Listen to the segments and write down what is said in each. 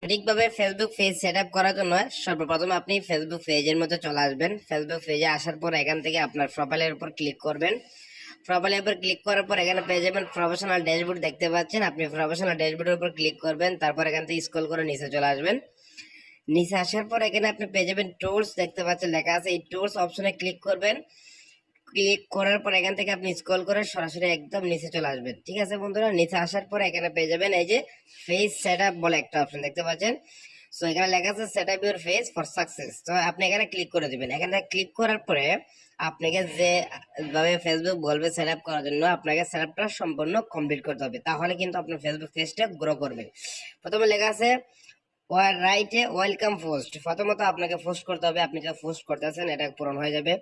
সঠিকভাবে Facebook page set up করার জন্য সর্বপ্রথম আপনি ফেসবুক পেজের মধ্যে চলে আসবেন। ফেসবুক পেজে আসার পর এখান থেকে আপনার প্রোফাইলের উপর ক্লিক করবেন। প্রোফাইলের উপর ক্লিক করার পর এখানে পেয়ে যাবেন প্রফেশনাল ড্যাশবোর্ড দেখতে পাচ্ছেন। আপনি প্রফেশনাল ড্যাশবোর্ডের উপর ক্লিক করবেন, তারপর এখান থেকে স্ক্রল করে নিচে চলে আসবেন। নিচে আসার পর এখানে আপনি পেয়ে যাবেন টুলস দেখতে পাচ্ছেন লেখা আছে, এই টুলস অপশনে ক্লিক করবেন। ক্লিক করার পর এখান থেকে আপনি স্ক্রল করে সরাসরি একদম নিচে চলে আসবেন। ঠিক আছে বন্ধুরা, নিচে আসার পর এখানে পেয়ে যাবেন এই যে ফেস সেটআপ বলে একটা অপশন দেখতে পাচ্ছেন। সো এখানে লেখা আছে set up your face for success. তো আপনি এখানে ক্লিক করে দিবেন। এখানে ক্লিক করার পরে আপনাকে যে ভাবে ফেসবুক বলবে সেট আপ করার জন্য আপনাকে সেট আপটা সম্পূর্ণ কমপ্লিট করতে হবে, তাহলে কিন্তু আপনার ফেসবুক পেজটা গ্রো করবে। প্রথমে লেখা আছে রাইটে ওয়েলকাম পোস্ট। প্রথমত আপনাকে পোস্ট করতে হবে, আপনি যা পোস্ট করতেছেন এটা পূরণ হয়ে যাবে।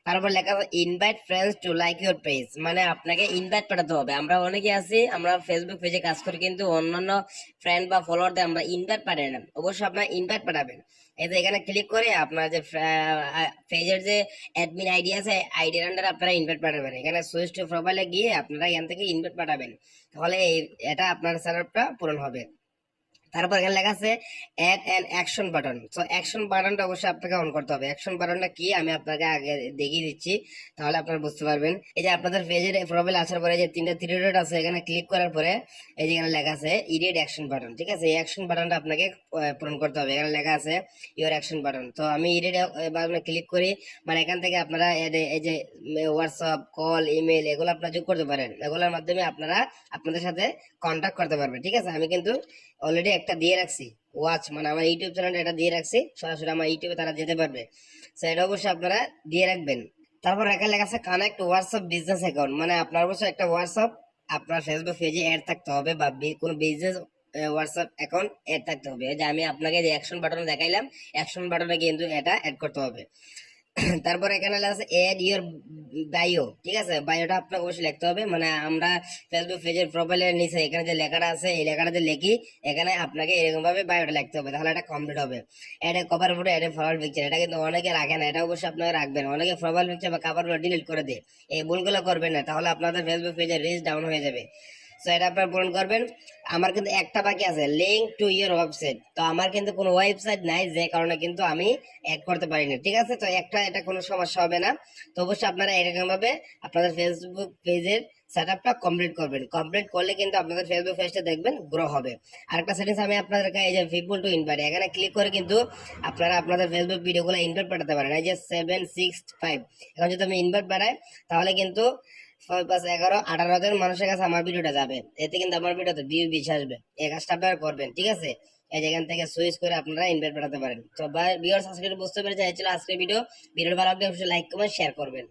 তারপর লেখা আছে invite friends to like your page, মানে আপনাকে ইনভাইট পাঠাতে হবে। আমরা অনেকে আছি, আমরা ফেসবুক পেজে কাজ করি কিন্তু অন্যান্য ফ্রেন্ড বা ফলোয়ারদের আমরা ইনভাইট পাঠাই না। অবশ্যই আপনার ইনভাইট পাঠাবেন। এই যে এখানে ক্লিক করে আপনার যে পেজের যে অ্যাডমিন আইডি আছে আইডির আন্ডারে আপনারা ইনভাইট পাঠাবেন। এখানে সুইচ টু প্রোফাইলে গিয়ে আপনারা এখান থেকে ইনভাইট পাঠাবেন, তাহলে এটা আপনার সেটআপটা পূরণ হবে। তারপর এখানে লেখা আছে অ্যাড অ্যান অ্যাকশন বাটন। তো অ্যাকশন বাটনটা অবশ্যই আপনাকে অন করতে হবে। অ্যাকশন বাটনটা কি আমি আপনাকে আগে দেখিয়ে দিচ্ছি, তাহলে আপনারা বুঝতে পারবেন। এই যে আপনাদের পেজের প্রোফাইল আসার পরে যে তিনটা থ্রি ডট আছে, এখানে ক্লিক করার পরে এই যে এখানে লেখা আছে ইডিট অ্যাকশন বাটন। ঠিক আছে, এই অ্যাকশন বাটনটা আপনাকে পূরণ করতে হবে। এখানে লেখা আছে ইউর অ্যাকশন বাটন। তো আমি ইডিট বাটনে ক্লিক করি, মানে এখান থেকে আপনারা এই যে হোয়াটসঅ্যাপ, কল, ইমেল এগুলো আপনারা যোগ করতে পারেন। এগুলোর মাধ্যমে আপনারা আপনাদের সাথে কন্ট্যাক্ট করতে পারবেন। ঠিক আছে, আমি কিন্তু অলরেডি একটা দিয়ে রাখছি ওয়াচ, মানে আমার ইউটিউব চ্যানেলে এটা দিয়ে রাখছি, সরাসরি আমার ইউটিউবে তারা যেতে পারবে। তো এটা অবশ্যই আপনারা দিয়ে রাখবেন। তারপর এখানে লেখা আছে কানেক্ট হোয়াটসঅ্যাপ বিজনেস অ্যাকাউন্ট, মানে আপনার অবশ্যই একটা হোয়াটসঅ্যাপ আপনার ফেসবুক পেজে অ্যাড থাকতে হবে বা কোনো বিজনেস হোয়াটসঅ্যাপ অ্যাকাউন্ট অ্যাড থাকতে হবে। যে আমি আপনাকে যে অ্যাকশন বাটন দেখাইলাম, অ্যাকশন বাটনে কিন্তু এটা অ্যাড করতে হবে। তারপর এখানে আছে এড ইওর বায়ো। ঠিক আছে, বায়োটা আপনাকে অবশ্যই লিখতে হবে, মানে আমরা ফেসবুক পেজের প্রোফাইলের নিচে এখানে যে লেখাটা আছে এই লেখাটা যে লিখি, এখানে আপনাকে এরকম ভাবে বায়োটা লিখতে হবে, তাহলে এটা কমপ্লিট হবে। এড এ কভার ফটো, এড এ প্রোফাইল পিকচার, এটা কিন্তু অনেকে রাখে না, এটা অবশ্যই আপনাকে রাখবেন। অনেকে প্রোফাইল পিকচার বা কভার ফটো ডিলিট করে দেয়, এই ভুলগুলো করবেন না, তাহলে আপনাদের ফেসবুক পেজের রিচ ডাউন হয়ে যাবে। সো এটা আপনার পূরণ করবেন। আমার কিন্তু একটা বাকি আছে, লিঙ্ক টু ইউর ওয়েবসাইট। তো আমার কিন্তু কোনো ওয়েবসাইট নাই, যে কারণে কিন্তু আমি অ্যাড করতে পারিনি। ঠিক আছে, তো এটা কোনো সমস্যা হবে না। তো অবশ্যই আপনারা এরকম ভাবে আপনাদের ফেসবুক পেজের সেটআপটা কমপ্লিট করবেন। কমপ্লিট করলে কিন্তু আপনাদের ফেসবুক পেজটা দেখবেন গ্রো হবে। আরেকটা সেটিংস আমি আপনাদেরকে, এই যে পিপল টু ইনভাইট, এখানে ক্লিক করে কিন্তু আপনারা আপনাদের ফেসবুক ভিডিওগুলো ইনভাইট পাঠাতে পারেন। এই যে 765, এখন যদি আমি ইনভাইট পাঠাই তাহলে কিন্তু 6, 5, 11, 18 হাজার মানুষের কাছে আমার ভিডিওটা যাবে। এতে কিন্তু আমার ভিডিওতে ভিউ বেশি আসবে। এই কাজটা আপনারা করবেন। ঠিক আছে, এই যেখান থেকে সুইচ করে আপনারা ইনভাইট পাঠাতে পারেন। তো ভিউয়ার্স, আজকে বুঝতে পেরেছেন এই ছিল আজকের ভিডিও। ভিডিওটা ভালো লাগলে অবশ্যই লাইক কমেন্ট শেয়ার করবেন।